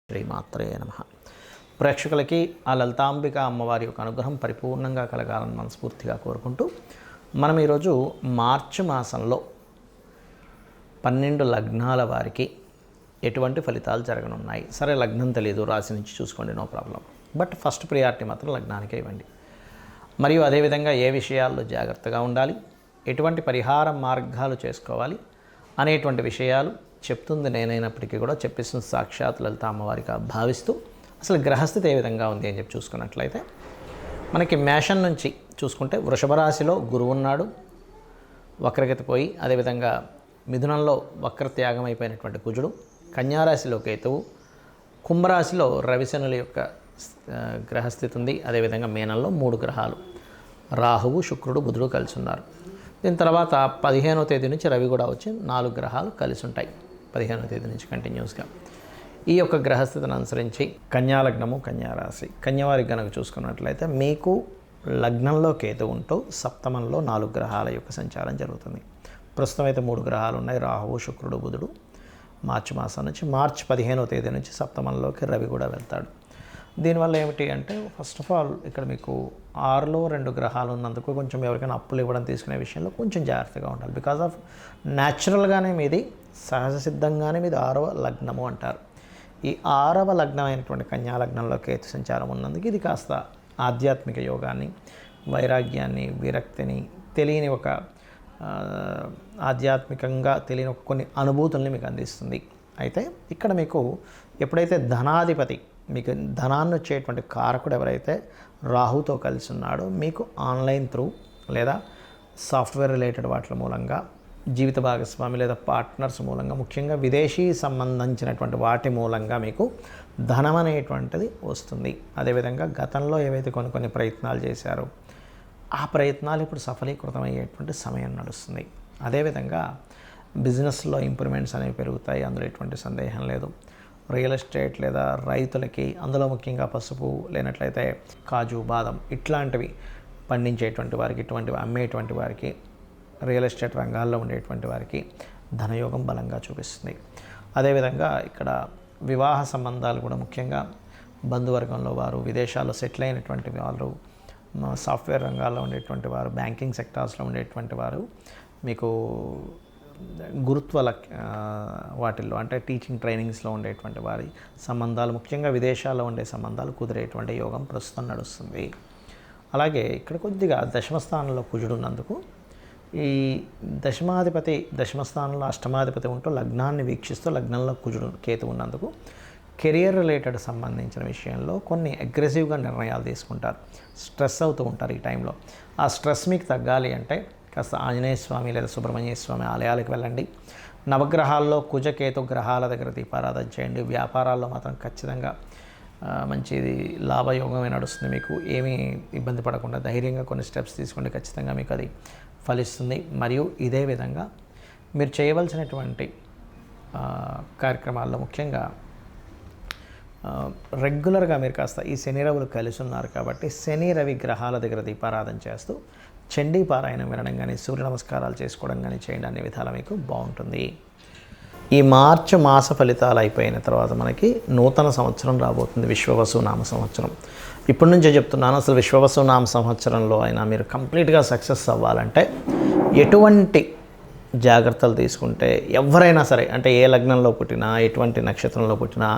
శ్రీమాత్రే నమః. ప్రేక్షకులకి ఆ లలితాంబిక అమ్మవారి యొక్క అనుగ్రహం పరిపూర్ణంగా కలగాలని మనస్ఫూర్తిగా కోరుకుంటూ మనం ఈరోజు మార్చి మాసంలో 12 లగ్నాల వారికి ఎటువంటి ఫలితాలు జరగనున్నాయి. సరే, లగ్నం తెలియదు, రాశి నుంచి చూసుకోండి, no problem. But first priority మాత్రం లగ్నానికే ఇవ్వండి. మరియు అదేవిధంగా ఏ విషయాల్లో జాగ్రత్తగా ఉండాలి, ఎటువంటి పరిహార మార్గాలు చేసుకోవాలి అనేటువంటి విషయాలు చెప్తుంది నేనైనప్పటికీ కూడా చెప్పిస్తుంది సాక్షాత్ లలిత అమ్మవారిగా భావిస్తూ అసలు గ్రహస్థితి ఏ విధంగా ఉంది అని చెప్పి చూసుకున్నట్లయితే మనకి మేషం నుంచి చూసుకుంటే వృషభ రాశిలో గురువు ఉన్నాడు, వక్రగతి పోయి. అదేవిధంగా మిథునంలో వక్రత్యాగం అయిపోయినటువంటి కుజుడు, కన్యారాశిలో కేతువు, కుంభరాశిలో రవిశనుల యొక్క గ్రహస్థితి ఉంది. అదేవిధంగా మీనంలో 3 గ్రహాలు రాహువు, శుక్రుడు, బుధుడు కలిసి ఉన్నారు. దీని తర్వాత 15వ తేదీ నుంచి రవి కూడా వచ్చి 4 గ్రహాలు కలిసి ఉంటాయి. 15వ తేదీ నుంచి కంటిన్యూస్గా ఈ యొక్క గ్రహస్థితిని అనుసరించి కన్యాలగ్నము, కన్యారాశి, కన్యవారికి కనుక చూసుకున్నట్లయితే మీకు లగ్నంలో కేతు ఉంటూ సప్తమంలో 4 గ్రహాల యొక్క సంచారం జరుగుతుంది. ప్రస్తుతం అయితే 3 గ్రహాలు ఉన్నాయి, రాహువు, శుక్రుడు, బుధుడు. మార్చి మాసం నుంచి మార్చి 15వ తేదీ నుంచి సప్తమంలోకి రవి కూడా వెళ్తాడు. దీనివల్ల ఏమిటి అంటే ఫస్ట్ ఆఫ్ ఆల్ ఇక్కడ మీకు 6లో 2 గ్రహాలు ఉన్నందుకు కొంచెం ఎవరికైనా అప్పులు ఇవ్వడం తీసుకునే విషయంలో కొంచెం జాగ్రత్తగా ఉండాలి. బికాజ్ ఆఫ్ న్యాచురల్గానే మీది సహజ సిద్ధంగానే మీది 6వ లగ్నము అంటారు. ఈ 6వ లగ్నం అయినటువంటి కన్యా లగ్నంలో కేతు సంచారం ఉన్నందుకు ఇది కాస్త ఆధ్యాత్మిక యోగాన్ని, వైరాగ్యాన్ని, విరక్తిని, తెలియని ఒక ఆధ్యాత్మికంగా తెలియని ఒక కొన్ని అనుభూతుల్ని మీకు అందిస్తుంది. అయితే ఇక్కడ మీకు ఎప్పుడైతే ధనాధిపతి, మీకు ధనాన్ని వచ్చేటువంటి కారకుడు ఎవరైతే రాహుతో కలిసి ఉన్నాడో మీకు ఆన్లైన్ త్రూ లేదా సాఫ్ట్వేర్ రిలేటెడ్ వాటి మూలంగా, జీవిత భాగస్వామి లేదా పార్ట్నర్స్ మూలంగా, ముఖ్యంగా విదేశీ సంబంధించినటువంటి వాటి మూలంగా మీకు ధనం అనేటువంటిది వస్తుంది. అదేవిధంగా గతంలో ఏవైతే కొన్ని ప్రయత్నాలు చేశారో ఆ ప్రయత్నాలు ఇప్పుడు సఫలీకృతమయ్యేటువంటి సమయం నడుస్తుంది. అదేవిధంగా బిజినెస్లో ఇంప్రూవ్మెంట్స్ అనేవి పెరుగుతాయి, అందులో ఎటువంటి సందేహం లేదు. రియల్ ఎస్టేట్ లేదా రైతులకి, అందులో ముఖ్యంగా పసుపు లేనట్లయితే కాజు, బాదం ఇట్లాంటివి పండించేటువంటి వారికి, ఇటువంటివి అమ్మేటువంటి వారికి, రియల్ ఎస్టేట్ రంగాల్లో ఉండేటువంటి వారికి ధనయోగం బలంగా చూపిస్తుంది. అదేవిధంగా ఇక్కడ వివాహ సంబంధాలు కూడా ముఖ్యంగా బంధువర్గంలో వారు, విదేశాల్లో సెటిల్ అయినటువంటి వారు, సాఫ్ట్వేర్ రంగాల్లో ఉండేటువంటి వారు, బ్యాంకింగ్ సెక్టార్స్లో ఉండేటువంటి వారు, మీకు గురుత్వ వాటిల్లో అంటే టీచింగ్ ట్రైనింగ్స్లో ఉండేటువంటి వారి సంబంధాలు, ముఖ్యంగా విదేశాల్లో ఉండే సంబంధాలు కుదిరేటువంటి యోగం ప్రస్తుతం నడుస్తుంది. అలాగే ఇక్కడ కొద్దిగా దశమస్థానంలో కుజుడు ఉన్నందుకు, ఈ దశమాధిపతి దశమస్థానంలో అష్టమాధిపతి ఉంటూ లగ్నాన్ని వీక్షిస్తూ లగ్నంలో కుజుడు కేతు ఉన్నందుకు కెరియర్ రిలేటెడ్ సంబంధించిన విషయంలో కొన్ని అగ్రెసివ్గా నిర్ణయాలు తీసుకుంటారు, స్ట్రెస్ అవుతూ ఉంటారు. ఈ టైంలో ఆ స్ట్రెస్ మీకు తగ్గాలి అంటే కాస్త ఆంజనేయ స్వామి లేదా సుబ్రహ్మణ్య స్వామి ఆలయాలకు వెళ్ళండి. నవగ్రహాల్లో కుజకేతు గ్రహాల దగ్గర దీపారాధన చేయండి. వ్యాపారాల్లో మాత్రం ఖచ్చితంగా మంచిది లాభయోగమే నడుస్తుంది. మీకు ఏమీ ఇబ్బంది పడకుండా ధైర్యంగా కొన్ని స్టెప్స్ తీసుకోండి, ఖచ్చితంగా మీకు అది ఫలిస్తుంది. మరియు ఇదే విధంగా మీరు చేయవలసినటువంటి కార్యక్రమాల్లో ముఖ్యంగా రెగ్యులర్గా మీరు కాస్త ఈ శని రవులు కలిసి ఉన్నారు కాబట్టి శని రవి గ్రహాల దగ్గర దీపారాధన చేస్తూ చండీ పారాయణం వినడం కానీ, సూర్య నమస్కారాలు చేసుకోవడం కానీ చేయండి. అనే విధాలు మీకు బాగుంటుంది. ఈ మార్చి మాస ఫలితాలు అయిపోయిన తర్వాత మనకి నూతన సంవత్సరం రాబోతుంది, విశ్వవసు నామ సంవత్సరం. ఇప్పటి నుంచే చెప్తున్నాను, అసలు విశ్వవసు నామ సంవత్సరంలో అయినా మీరు కంప్లీట్గా సక్సెస్ అవ్వాలంటే ఎటువంటి జాగ్రత్తలు తీసుకుంటే ఎవరైనా సరే, అంటే ఏ లగ్నంలో పుట్టినా, ఎటువంటి నక్షత్రంలో పుట్టినా,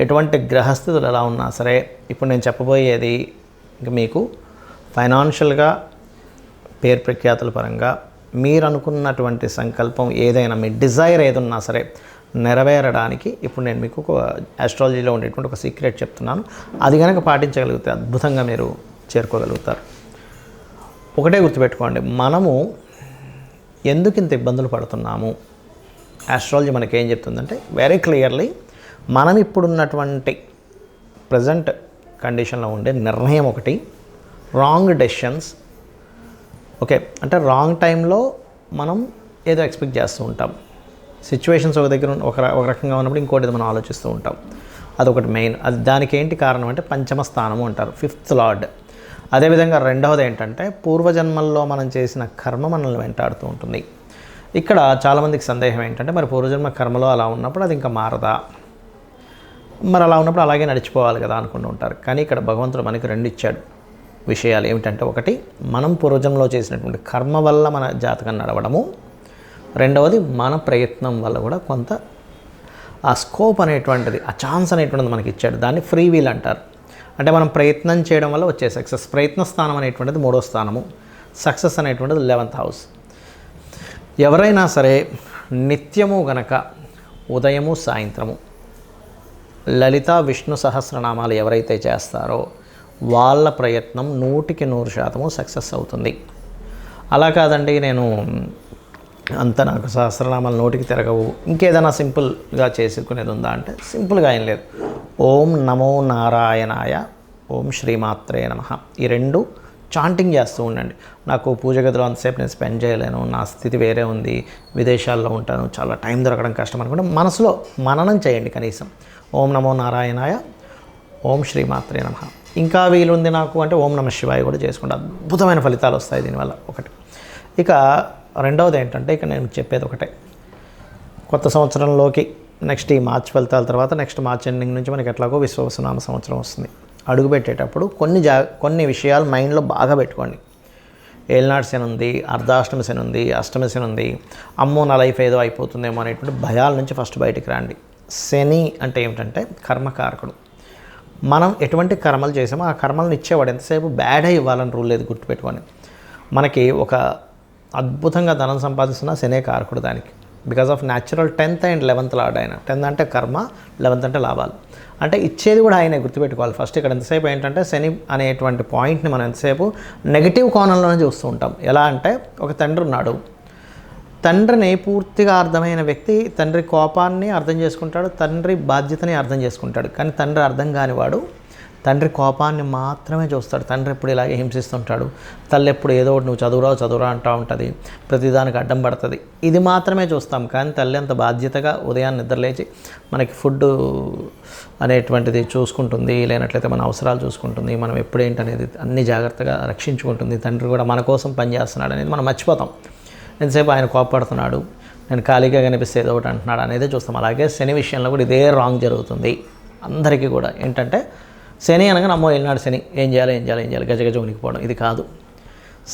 ఎటువంటి గ్రహస్థితులు ఎలా ఉన్నా సరే, ఇప్పుడు నేను చెప్పబోయేది మీకు ఫైనాన్షియల్గా, పేరు ప్రఖ్యాతుల పరంగా మీరు అనుకున్నటువంటి సంకల్పం ఏదైనా, మీ డిజైర్ ఏదన్నా సరే నెరవేరడానికి ఇప్పుడు నేను మీకు ఒక ఆస్ట్రాలజీలో ఉండేటువంటి ఒక సీక్రెట్ చెప్తున్నాను. అది కనుక పాటించగలిగితే అద్భుతంగా మీరు చేరుకోగలుగుతారు. ఒకటే గుర్తుపెట్టుకోండి, మనము ఎందుకు ఇంత ఇబ్బందులు పడుతున్నాము, ఆస్ట్రాలజీ మనకేం చెప్తుందంటే వెరీ క్లియర్లీ మనం ఇప్పుడున్నటువంటి ప్రజెంట్ కండిషన్లో ఉండే నిర్ణయం ఒకటి, రాంగ్ డెసిషన్స్. ఓకే, అంటే రాంగ్ టైంలో మనం ఏదో ఎక్స్పెక్ట్ చేస్తూ ఉంటాం. సిచ్యువేషన్స్ ఒక దగ్గర ఒక రకంగా ఉన్నప్పుడు ఇంకోటి మనం ఆలోచిస్తూ ఉంటాం. అదొకటి మెయిన్. అది దానికి ఏంటి కారణం అంటే పంచమ స్థానము అంటారు, 5th లార్డ్. అదేవిధంగా రెండవది ఏంటంటే పూర్వజన్మల్లో మనం చేసిన కర్మ మనల్ని వెంటాడుతూ ఉంటుంది. ఇక్కడ చాలామందికి సందేహం ఏంటంటే మరి పూర్వజన్మ కర్మలో అలా ఉన్నప్పుడు అది ఇంకా మారదా? మరి అలా ఉన్నప్పుడు అలాగే నడిచిపోవాలి కదా అనుకుంటూ ఉంటారు. కానీ ఇక్కడ భగవంతుడు మనకి రెండు ఇచ్చాడు విషయాలు. ఏమిటంటే, ఒకటి మనం పూర్వజంలో చేసినటువంటి కర్మ వల్ల మన జాతకం నడవడము, రెండవది మన ప్రయత్నం వల్ల కూడా కొంత ఆ స్కోప్ అనేటువంటిది, ఆ ఛాన్స్ అనేటువంటిది మనకి ఇచ్చాడు. దాన్ని ఫ్రీ వీల్ అంటారు. అంటే మనం ప్రయత్నం చేయడం వల్ల వచ్చే సక్సెస్. ప్రయత్న స్థానం అనేటువంటిది 3వ స్థానము, సక్సెస్ అనేటువంటిది 11th హౌస్. ఎవరైనా సరే నిత్యము గనక ఉదయము సాయంత్రము లలిత విష్ణు సహస్రనామాలు ఎవరైతే చేస్తారో వాళ్ళ ప్రయత్నం 100% సక్సెస్ అవుతుంది. అలా కాదండి, నేను అంత నాకు సహస్రనామాలు నోటికి తిరగవు, ఇంకేదైనా సింపుల్గా చేసుకునేది ఉందా అంటే సింపుల్గా ఏం లేదు. ఓం నమో నారాయణాయ, ఓం శ్రీమాత్రే నమః, ఈ రెండు చాంటింగ్ చేస్తూ ఉండండి. నాకు పూజ గదిలో అంతసేపు నేను స్పెండ్ చేయలేను, నా స్థితి వేరే ఉంది, విదేశాల్లో ఉంటాను, చాలా టైం దొరకడం కష్టం అనుకుంటే మనసులో మననం చేయండి కనీసం. ఓం నమో నారాయణాయ, ఓం శ్రీమాత్రే నమః. ఇంకా వీలుంది నాకు అంటే ఓం నమః శివాయ కూడా చేసుకుంటే అద్భుతమైన ఫలితాలు వస్తాయి దీనివల్ల. ఒకటి. ఇక రెండవది ఏంటంటే, ఇక నేను చెప్పేది ఒకటే, కొత్త సంవత్సరంలోకి నెక్స్ట్ ఈ మార్చ్ ఫలితాల తర్వాత నెక్స్ట్ మార్చ్ ఎండింగ్ నుంచి మనకి ఎట్లాగో విశ్వవసునామ సంవత్సరం వస్తుంది. అడుగుపెట్టేటప్పుడు కొన్ని విషయాలు మైండ్లో బాగా పెట్టుకోండి. ఏలినాటి శని ఉంది, అర్ధాష్టమి శని ఉంది, అష్టమి శని ఉంది, అమ్మో నా లైఫ్ ఏదో అయిపోతుందేమో అనేటువంటి భయాల నుంచి ఫస్ట్ బయటికి రండి. శని అంటే ఏమిటంటే కర్మకారకుడు. మనం ఎటువంటి కర్మలు చేసామో ఆ కర్మలను ఇచ్చేవాడు. ఎంతసేపు బ్యాడే ఇవ్వాలని రూల్ లేదు, గుర్తుపెట్టుకొని. మనకి ఒక అద్భుతంగా ధనం సంపాదిస్తున్న శనే కారకుడు దానికి. Because of natural 10th and 11th lord ఆయన. 10th అంటే కర్మ, 11th అంటే లాభాలు. అంటే ఇచ్చేది కూడా ఆయనే, గుర్తుపెట్టుకోవాలి. ఫస్ట్ ఇక్కడ ఎంతసేపు ఏంటంటే శని అనేటువంటి పాయింట్ని మనం ఎంతసేపు నెగిటివ్ కోణంలోనే చూస్తూ ఉంటాం. ఎలా అంటే, ఒక తండ్రి ఉన్నాడు, తండ్రిని పూర్తిగా అర్థమైన వ్యక్తి తండ్రి కోపాన్ని అర్థం చేసుకుంటాడు, తండ్రి బాధ్యతని అర్థం చేసుకుంటాడు. కానీ తండ్రి అర్థం కానివాడు తండ్రి కోపాన్ని మాత్రమే చూస్తాడు. తండ్రి ఎప్పుడు ఇలాగే హింసిస్తుంటాడు, తల్లి ఎప్పుడు ఏదో ఒకటి నువ్వు చదువురా అంటూ ఉంటుంది, ప్రతిదానికి అడ్డం పడుతుంది. ఇది మాత్రమే చూస్తాం. కానీ తల్లి అంత బాధ్యతగా ఉదయాన్నే నిద్రలేచి మనకి ఫుడ్ అనేటువంటిది చూసుకుంటుంది, లేనట్లయితే మన అవసరాలు చూసుకుంటుంది, మనం ఎప్పుడేంటనేది అన్ని జాగ్రత్తగా రక్షించుకుంటుంది. తండ్రి కూడా మన కోసం పనిచేస్తున్నాడు అనేది మనం మర్చిపోతాం. ఎంతసేపు ఆయన కోపడుతున్నాడు, నేను ఖాళీగా కనిపిస్తే ఏదో ఒకటి అంటున్నాడు అనేది చూస్తాం. అలాగే శని విషయంలో కూడా ఇదే రాంగ్ జరుగుతుంది అందరికీ కూడా. ఏంటంటే శని అనగా నమ్మో వెళ్ళినాడు శని, ఏం చేయాలి గజగజ ఉనికిపోవడం. ఇది కాదు.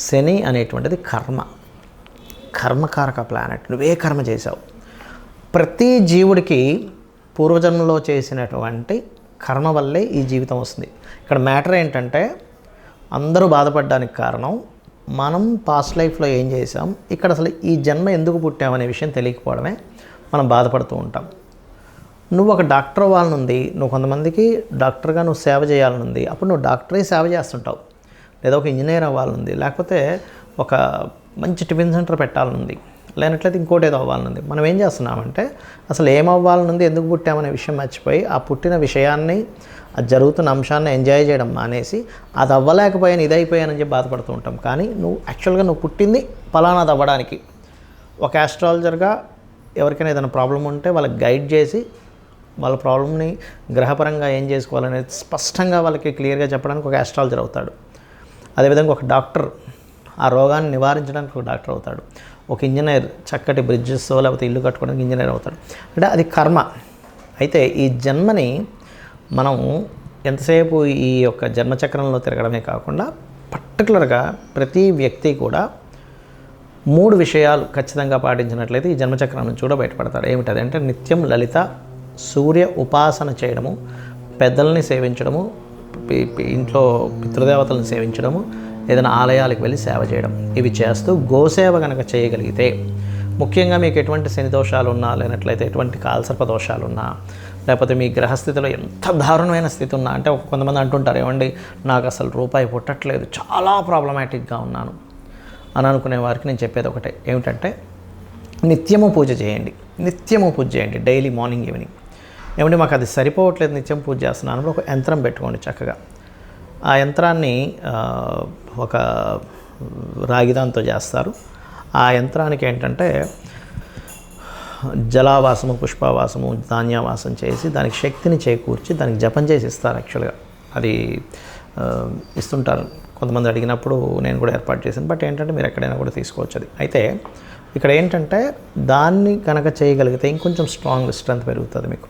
శని అనేటువంటిది కర్మకారక ప్లానెట్. నువ్వే కర్మ చేశావు. ప్రతి జీవుడికి పూర్వజన్మలో చేసినటువంటి కర్మ వల్లే ఈ జీవితం వస్తుంది. ఇక్కడ మ్యాటర్ ఏంటంటే, అందరూ బాధపడడానికి కారణం మనం పాస్ట్ లైఫ్లో ఏం చేసాం, ఇక్కడ అసలు ఈ జన్మ ఎందుకు పుట్టామనే విషయం తెలియకపోవడమే మనం బాధపడుతూ ఉంటాం. నువ్వు ఒక డాక్టర్ అవ్వాలనుంది, నువ్వు కొంతమందికి డాక్టర్గా నువ్వు సేవ చేయాలనుంది, అప్పుడు నువ్వు డాక్టరే సేవ చేస్తుంటావు. లేదా ఒక ఇంజనీర్ అవ్వాలనుంది, లేకపోతే ఒక మంచి టిఫిన్ సెంటర్ పెట్టాలనుంది, లేనట్లయితే ఇంకోటి ఏదో అవ్వాలనుంది. మనం ఏం చేస్తున్నామంటే, అసలు ఏం అవ్వాలనుంది, ఎందుకు పుట్టామనే విషయం మర్చిపోయి ఆ పుట్టిన విషయాన్ని, అది జరుగుతున్న అంశాన్ని ఎంజాయ్ చేయడం మానేసి అది అవ్వలేకపోయాను, ఇది అయిపోయానని చెప్పి బాధపడుతూ ఉంటాం. కానీ నువ్వు పుట్టింది ఫలానాది అవ్వడానికి. ఒక ఆస్ట్రాలజర్గా ఎవరికైనా ఏదైనా ప్రాబ్లం ఉంటే వాళ్ళకి గైడ్ చేసి వాళ్ళ ప్రాబ్లమ్ని గ్రహపరంగా ఏం చేసుకోవాలనేది స్పష్టంగా వాళ్ళకి క్లియర్గా చెప్పడానికి ఒక ఆస్ట్రాలజర్ అవుతాడు. అదేవిధంగా ఒక డాక్టర్ ఆ రోగాన్ని నివారించడానికి ఒక డాక్టర్ అవుతాడు. ఒక ఇంజనీర్ చక్కటి బ్రిడ్జెస్ లేకపోతే ఇల్లు కట్టుకోవడానికి ఇంజనీర్ అవుతాడు. అంటే అది కర్మ. అయితే ఈ జన్మని మనం ఎంతసేపు ఈ యొక్క జన్మచక్రంలో తిరగడమే కాకుండా పర్టికులర్గా ప్రతి వ్యక్తి కూడా 3 విషయాలు ఖచ్చితంగా పాటించినట్లయితే ఈ జన్మచక్రం నుంచి కూడా బయటపడతాడు. ఏమిటది అంటే, నిత్యం లలిత సూర్య ఉపాసన చేయడము, పెద్దల్ని సేవించడము, ఇంట్లో పితృదేవతలను సేవించడము, ఏదైనా ఆలయాలకు వెళ్ళి సేవ చేయడం. ఇవి చేస్తూ గోసేవ కనుక చేయగలిగితే, ముఖ్యంగా మీకు ఎటువంటి శని దోషాలు ఉన్నా, లేనట్లయితే ఎటువంటి కాలసర్ప దోషాలు ఉన్నా, లేకపోతే మీ గ్రహస్థితిలో ఎంత దారుణమైన స్థితి ఉన్నా, అంటే కొంతమంది అంటుంటారు, ఏమండి నాకు అసలు రూపాయి పుట్టట్లేదు, చాలా ప్రాబ్లమాటిక్గా ఉన్నాను అని అనుకునే వారికి నేను చెప్పేది ఒకటే, ఏమిటంటే నిత్యము పూజ చేయండి. Daily morning evening. ఏమంటే మాకు అది సరిపోవట్లేదు, నిత్యం పూజ చేస్తున్నాను, ఒక యంత్రం పెట్టుకోండి చక్కగా. ఆ యంత్రాన్ని ఒక రాగిదాంతో చేస్తారు. ఆ యంత్రానికి ఏంటంటే జలావాసము, పుష్పవాసము, ధాన్యవాసం చేసి దానికి శక్తిని చేకూర్చి దానికి జపం చేసి ఇస్తారు. యాక్చువల్గా అది ఇస్తుంటారు. కొంతమంది అడిగినప్పుడు నేను కూడా ఏర్పాటు చేశాను. బట్ ఏంటంటే మీరు ఎక్కడైనా కూడా తీసుకోవచ్చు అది. అయితే ఇక్కడ ఏంటంటే దాన్ని కనుక చేయగలిగితే ఇంకొంచెం స్ట్రెంగ్త్ పెరుగుతుంది మీకు.